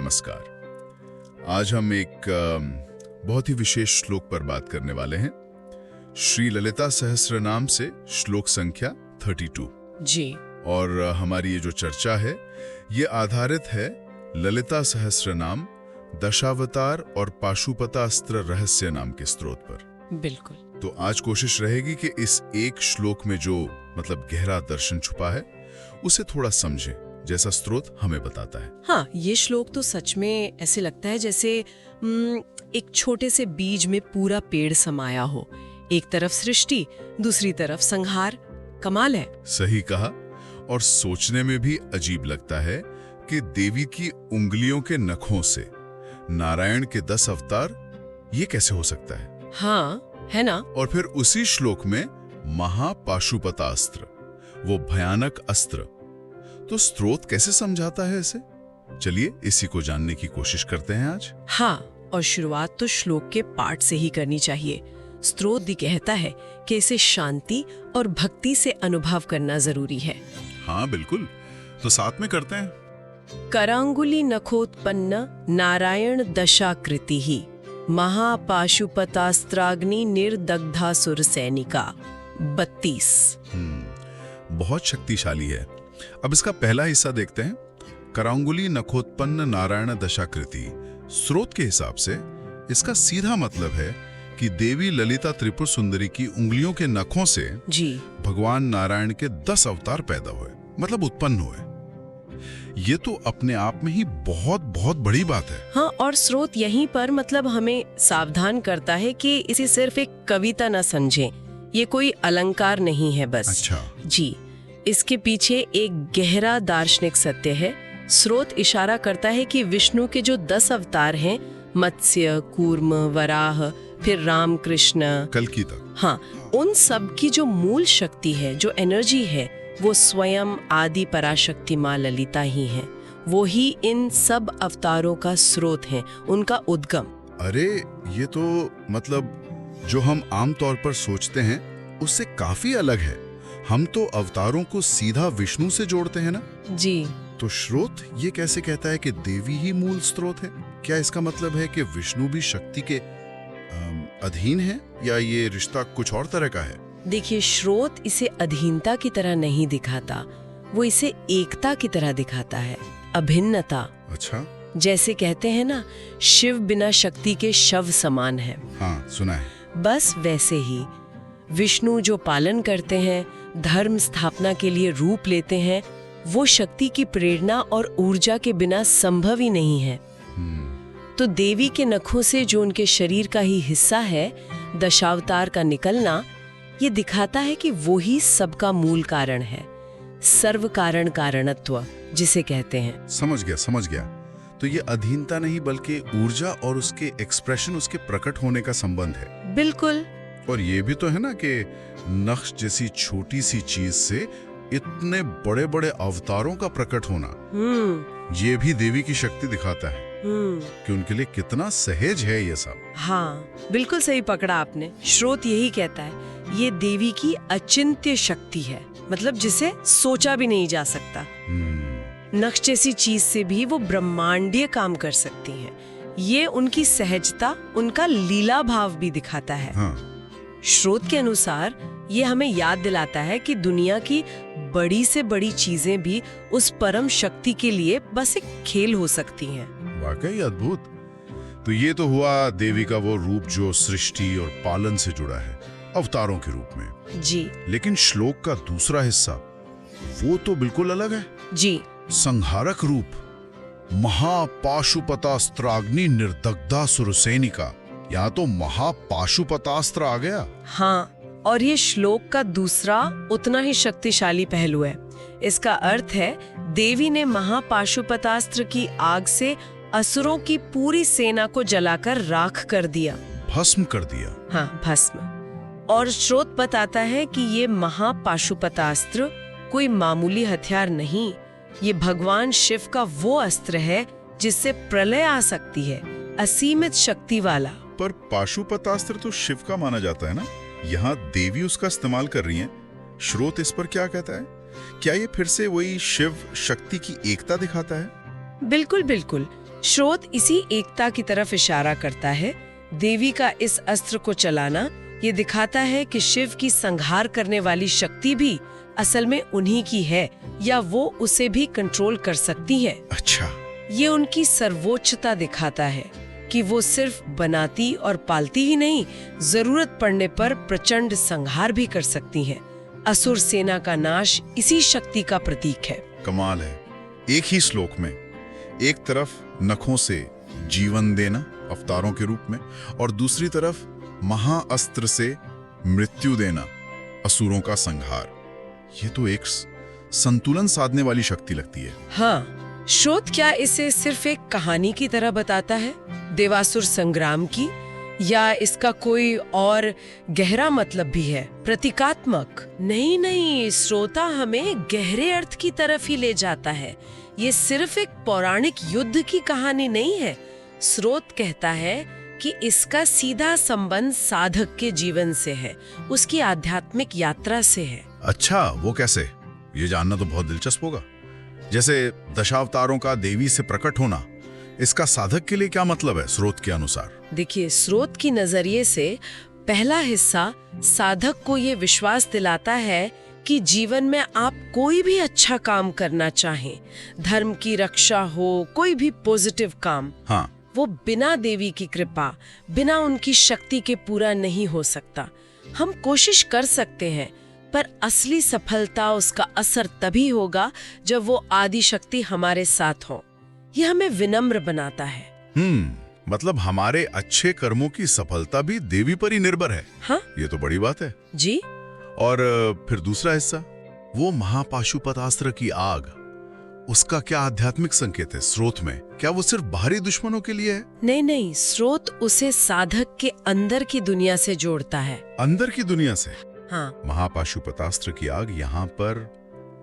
नमस्कार। आज हम एक बहुत ही विशेष श्लोक पर बात करने वाले हैं। श्री ललिता सहस्रनाम से श्लोक संख्या 32 जी। और हमारी ये जो चर्चा है ये आधारित है ललिता सहस्रनाम दशावतार और पाशुपतास्त्र रहस्य नाम के स्रोत पर। बिल्कुल। तो आज कोशिश रहेगी कि इस एक श्लोक में जो गहरा दर्शन छुपा है उसे थोड़ा समझें, जैसा स्रोत हमें बताता है। हाँ, ये श्लोक तो सच में ऐसे लगता है जैसे एक छोटे से बीज में पूरा पेड़ समाया हो। एक तरफ सृष्टि, दूसरी तरफ संहार। कमाल है। सही कहा। और सोचने में भी अजीब लगता है कि देवी की उंगलियों के नखों से नारायण के 10 अवतार, ये कैसे हो सकता है? हाँ, है ना। और फिर उसी श्लोक में महापाशुपतास्त्र, वो भयानक अस्त्र, तो स्रोत कैसे समझाता है इसे? चलिए इसी को जानने की कोशिश करते हैं आज। हाँ, और शुरुआत तो श्लोक के पाठ से ही करनी चाहिए। स्रोत भी कहता है कि इसे शांति और भक्ति से अनुभव करना जरूरी है। हाँ बिल्कुल, तो साथ में करते हैं। करांगुली नखोत्पन्न नारायण दशाकृति ही महापाशुपतास्त्राग्नि निर्दग्धासुर सैनिका 32। बहुत शक्तिशाली है। अब इसका पहला हिस्सा देखते हैं। करांगुली नखोत्पन्न नारायण दशाकृति। स्रोत के हिसाब से इसका सीधा मतलब है कि देवी ललिता त्रिपुर सुंदरी की उंगलियों के नखों से जी भगवान नारायण के 10 अवतार पैदा हुए, मतलब उत्पन्न हुए। ये तो अपने आप में ही बहुत बहुत बड़ी बात है। हाँ, और स्रोत यहीं पर हमें सावधान करता है कि इसे सिर्फ एक कविता न समझें। ये कोई अलंकार नहीं है बस। अच्छा जी, इसके पीछे एक गहरा दार्शनिक सत्य है। स्रोत इशारा करता है कि विष्णु के जो 10 अवतार हैं, मत्स्य, कूर्म, वराह, फिर राम, कृष्ण, कल्कि तक, हाँ, उन सब की जो मूल शक्ति है, जो एनर्जी है, वो स्वयं आदि पराशक्ति माँ ललिता ही है। वो ही इन सब अवतारों का स्रोत है, उनका उद्गम। अरे ये तो जो हम आम तौर पर सोचते हैं उससे काफी अलग है। हम तो अवतारों को सीधा विष्णु से जोड़ते हैं ना। जी। तो स्रोत ये कैसे कहता है कि देवी ही मूल स्रोत है? क्या इसका मतलब है कि विष्णु भी शक्ति के अधीन है, या ये रिश्ता कुछ और तरह का है? देखिए, स्रोत इसे अधीनता की तरह नहीं दिखाता, वो इसे एकता की तरह दिखाता है, अभिन्नता। अच्छा। जैसे कहते हैं ना, शिव बिना शक्ति के शव समान है। हाँ, सुना है। बस वैसे ही विष्णु जो पालन करते हैं, धर्म स्थापना के लिए रूप लेते हैं, वो शक्ति की प्रेरणा और ऊर्जा के बिना संभव ही नहीं है। तो देवी के नखों से जो उनके शरीर का ही हिस्सा है, दशावतार का निकलना, ये दिखाता है कि वो ही सबका मूल कारण है। सर्व कारण कारणत्व जिसे कहते हैं। समझ गया। तो ये अधीनता नहीं बल्कि ऊर्जा और उसके एक्सप्रेशन, उसके प्रकट होने का संबंध है। बिल्कुल। और ये भी तो है ना कि नक्श जैसी छोटी सी चीज से इतने बड़े बड़े अवतारों का प्रकट होना, ये भी देवी की शक्ति दिखाता है कि उनके लिए कितना सहज है ये सब। हाँ, बिल्कुल सही पकड़ा आपने। स्रोत यही कहता है, ये देवी की अचिंत्य शक्ति है, जिसे सोचा भी नहीं जा सकता। नक्श जैसी चीज से भी वो ब्रह्मांडीय काम कर सकती हैं। ये उनकी सहजता, उनका लीला भाव भी दिखाता है। हाँ। स्रोत के अनुसार ये हमें याद दिलाता है कि दुनिया की बड़ी से बड़ी चीजें भी उस परम शक्ति के लिए बस एक खेल हो सकती हैं। वाकई अद्भुत। तो ये तो हुआ देवी का वो रूप जो सृष्टि और पालन से जुड़ा है, अवतारों के रूप में। जी। लेकिन श्लोक का दूसरा हिस्सा वो तो बिल्कुल अलग है। जी। संहारक रूप, महापाशुपतास्त्राग्नि निर्दग्धासुर सैनिका। यहाँ तो महापाशुपतास्त्र आ गया। हाँ, और ये श्लोक का दूसरा उतना ही शक्तिशाली पहलू है। इसका अर्थ है, देवी ने महापाशुपतास्त्र की आग से असुरों की पूरी सेना को जलाकर राख कर दिया, भस्म कर दिया। हाँ, भस्म। और स्रोत बताता है कि ये महापाशुपतास्त्र कोई मामूली हथियार नहीं, ये भगवान शिव का वो अस्त्र है जिससे प्रलय आ सकती है, असीमित शक्ति वाला। पर पाशुपतास्त्र तो शिव का माना जाता है ना, यहाँ देवी उसका इस्तेमाल कर रही हैं। स्रोत इस पर क्या कहता है? क्या ये फिर से वही शिव शक्ति की एकता दिखाता है? बिल्कुल बिल्कुल। स्रोत इसी एकता की तरफ इशारा करता है। देवी का इस अस्त्र को चलाना ये दिखाता है कि शिव की संहार करने वाली शक्ति भी असल में उन्हीं की है, या वो उसे भी कंट्रोल कर सकती है। अच्छा, ये उनकी सर्वोच्चता दिखाता है कि वो सिर्फ बनाती और पालती ही नहीं, जरूरत पड़ने पर प्रचंड संहार भी कर सकती हैं। असुर सेना का नाश इसी शक्ति का प्रतीक है। कमाल है। एक ही श्लोक में एक तरफ नखों से जीवन देना अवतारों के रूप में, और दूसरी तरफ महाअस्त्र से मृत्यु देना, असुरों का संहार। ये तो एक संतुलन साधने वाली शक्ति लगती है। हाँ, स्रोत क्या इसे सिर्फ एक कहानी की तरह बताता है, देवासुर संग्राम की, या इसका कोई और गहरा मतलब भी है, प्रतीकात्मक? नहीं, श्रोता हमें गहरे अर्थ की तरफ ही ले जाता है। ये सिर्फ एक पौराणिक युद्ध की कहानी नहीं है। स्रोत कहता है कि इसका सीधा संबंध साधक के जीवन से है, उसकी आध्यात्मिक यात्रा से है। अच्छा, वो कैसे? ये जानना तो बहुत दिलचस्प होगा। जैसे दशावतारों का देवी से प्रकट होना, इसका साधक के लिए क्या मतलब है स्रोत के अनुसार? देखिए, स्रोत की नजरिए से पहला हिस्सा साधक को ये विश्वास दिलाता है कि जीवन में आप कोई भी अच्छा काम करना चाहें, धर्म की रक्षा हो, कोई भी पॉजिटिव काम, हाँ, वो बिना देवी की कृपा, बिना उनकी शक्ति के पूरा नहीं हो सकता। हम कोशिश कर सकते हैं, पर असली सफलता, उसका असर तभी होगा जब वो आदि शक्ति हमारे साथ हो। ये हमें विनम्र बनाता है। मतलब हमारे अच्छे कर्मों की सफलता भी देवी पर ही निर्भर है। हाँ, ये तो बड़ी बात है जी। और फिर दूसरा हिस्सा, वो महापाशुपतास्त्र की आग, उसका क्या आध्यात्मिक संकेत है स्रोत में? क्या वो सिर्फ बाहरी दुश्मनों के लिए है? नहीं, स्रोत उसे साधक के अंदर की दुनिया से जोड़ता है। अंदर की दुनिया से? हाँ, महापाशुपतास्त्र की आग यहाँ पर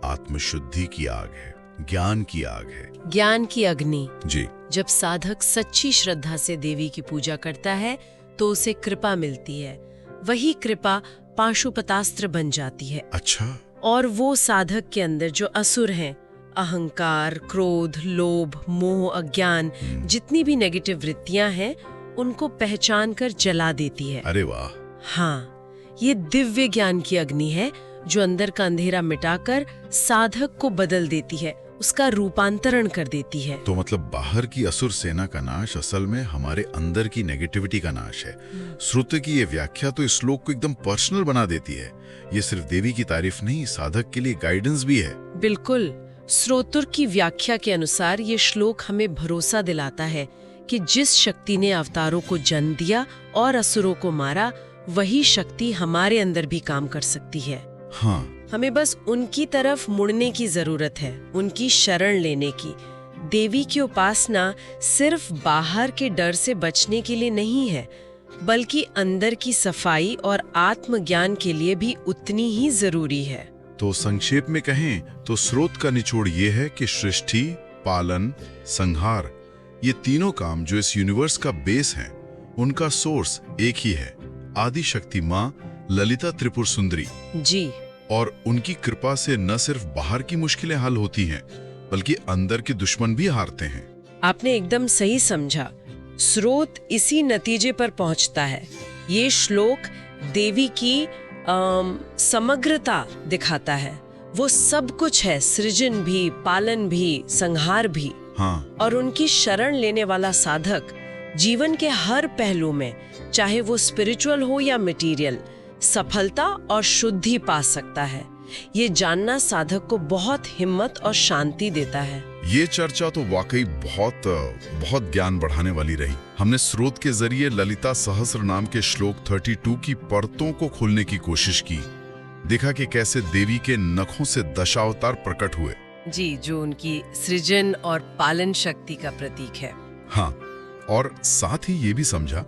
आत्मशुद्धि की आग है, ज्ञान की आग है, ज्ञान की अग्नि। जी। जब साधक सच्ची श्रद्धा से देवी की पूजा करता है तो उसे कृपा मिलती है। वही कृपा पाशुपतास्त्र बन जाती है। अच्छा। और वो साधक के अंदर जो असुर हैं, अहंकार, क्रोध, लोभ, मोह, अज्ञान, जितनी भी नेगेटिव वृत्तियां हैं, उनको पहचान कर जला देती है। अरे वाह। हाँ, ये दिव्य ज्ञान की अग्नि है जो अंदर का अंधेरा मिटाकर साधक को बदल देती है, उसका रूपांतरण कर देती है। तो मतलब बाहर की असुर सेना का नाश असल में हमारे अंदर की नेगेटिविटी का नाश है। श्रुति की ये व्याख्या तो इस श्लोक को एकदम पर्सनल बना देती है। ये सिर्फ देवी की तारीफ नहीं, साधक के लिए गाइडेंस भी है। बिल्कुल। स्रोतुर की व्याख्या के अनुसार ये श्लोक हमें भरोसा दिलाता है कि जिस शक्ति ने अवतारों को जन्म दिया और असुरों को मारा, वही शक्ति हमारे अंदर भी काम कर सकती है। हाँ, हमें बस उनकी तरफ मुड़ने की जरूरत है, उनकी शरण लेने की। देवी की उपासना सिर्फ बाहर के डर से बचने के लिए नहीं है, बल्कि अंदर की सफाई और आत्मज्ञान के लिए भी उतनी ही जरूरी है। तो संक्षेप में कहें तो स्रोत का निचोड़ ये है कि सृष्टि, पालन, संहार, ये तीनों काम जो इस यूनिवर्स का बेस हैं, उनका सोर्स एक ही है, आदि शक्ति माँ ललिता त्रिपुर सुंदरी जी। और उनकी कृपा से न सिर्फ बाहर की मुश्किलें हल होती हैं, बल्कि अंदर के दुश्मन भी हारते हैं। आपने एकदम सही समझा। स्रोत इसी नतीजे पर पहुंचता है। ये श्लोक देवी की समग्रता दिखाता है। वो सब कुछ है, सृजन भी, पालन भी, संहार भी। हाँ। और उनकी शरण लेने वाला साधक जीवन के हर पहलू में, चाहे वो स्पिरिचुअल हो या मटेरियल, सफलता और शुद्धि पा सकता है। ये जानना साधक को बहुत हिम्मत और शांति देता है। ये चर्चा तो वाकई बहुत ज्ञान बढ़ाने वाली रही। हमने स्रोत के जरिए ललिता सहस्र नाम के श्लोक 32 की परतों को खोलने की कोशिश की। देखा कि कैसे देवी के नखों से दशावतार प्रकट हुए जी, जो उनकी सृजन और पालन शक्ति का प्रतीक है। हाँ, और साथ ही ये भी समझा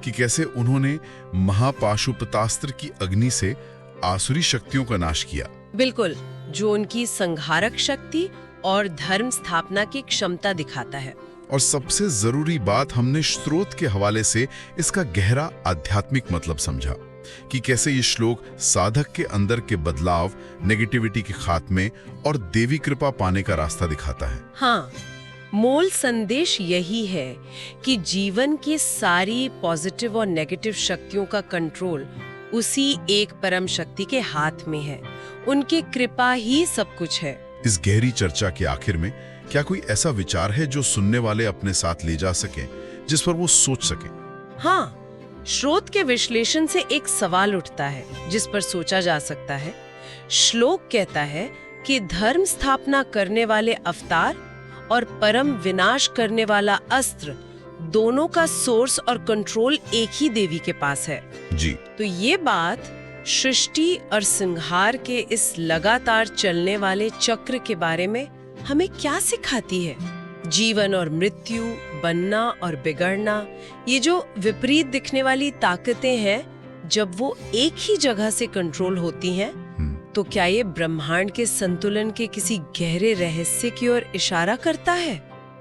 कि कैसे उन्होंने महापाशुपतास्त्र की अग्नि से आसुरी शक्तियों का नाश किया। बिल्कुल, जो उनकी संहारक शक्ति और धर्म स्थापना की क्षमता दिखाता है। और सबसे जरूरी बात, हमने स्रोत के हवाले से इसका गहरा आध्यात्मिक मतलब समझा कि कैसे ये श्लोक साधक के अंदर के बदलाव, नेगेटिविटी के खात्मे और देवी कृपा पाने का रास्ता दिखाता है। हाँ, मूल संदेश यही है कि जीवन की सारी पॉजिटिव और नेगेटिव शक्तियों का कंट्रोल उसी एक परम शक्ति के हाथ में है। उनकी कृपा ही सब कुछ है। इस गहरी चर्चा के आखिर में क्या कोई ऐसा विचार है जो सुनने वाले अपने साथ ले जा सके, जिस पर वो सोच सके? हाँ, स्रोत के विश्लेषण से एक सवाल उठता है जिस पर सोचा जा सकता है। श्लोक कहता है कि धर्म स्थापना करने वाले अवतार और परम विनाश करने वाला अस्त्र, दोनों का सोर्स और कंट्रोल एक ही देवी के पास है। जी। तो ये बात सृष्टि और संहार के इस लगातार चलने वाले चक्र के बारे में हमें क्या सिखाती है? जीवन और मृत्यु, बनना और बिगड़ना, ये जो विपरीत दिखने वाली ताकतें हैं, जब वो एक ही जगह से कंट्रोल होती हैं, तो क्या ये ब्रह्मांड के संतुलन के किसी गहरे रहस्य की ओर इशारा करता है?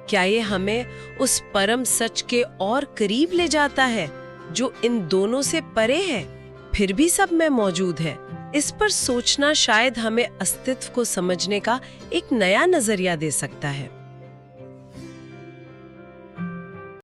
क्या ये हमें उस परम सच के और करीब ले जाता है जो इन दोनों से परे है, फिर भी सब में मौजूद है? इस पर सोचना शायद हमें अस्तित्व को समझने का एक नया नजरिया दे सकता है।